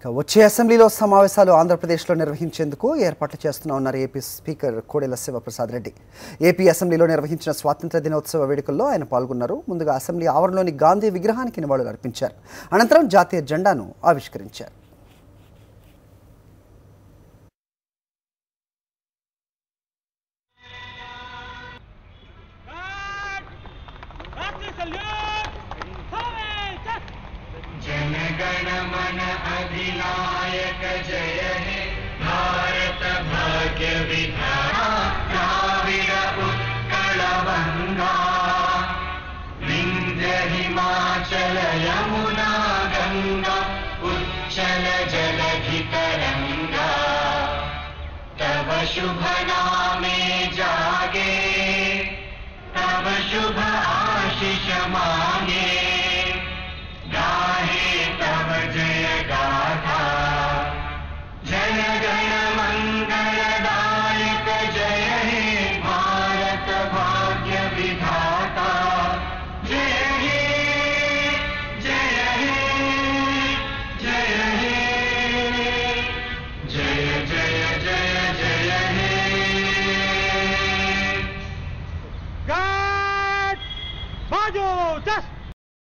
వచ్చే అసెంబ్లీలో సమావేశాలు ఆంధ్రప్రదేశ్లో నిర్వహించేందుకు ఏర్పాట్లు చేస్తున్నారు AP speaker Kodela Sivaprasad Reddy. AP అసెంబ్లీలో నిర్వహించిన స్వాతంత్ర దినోత్సవ వేడుకల్లో ఆయన పాల్గొన్నారు. ముందుగా అసెంబ్లీ ఆవరణలోని గాంధీ విగ్రహానికి నివాళులు అర్పించారు. అనంతరం జాతీయ జెండాను ఆవిష్కరించారు. जनगणमन अधिनायक जय हे भारत भाग्य विधाता द्राविड उत्कल गंगा विंध्य हिमाचल यमुना गंगा उच्चल जलधि तरंगा तव शुभ नामे जागे तव शुभ आशीष मांगे।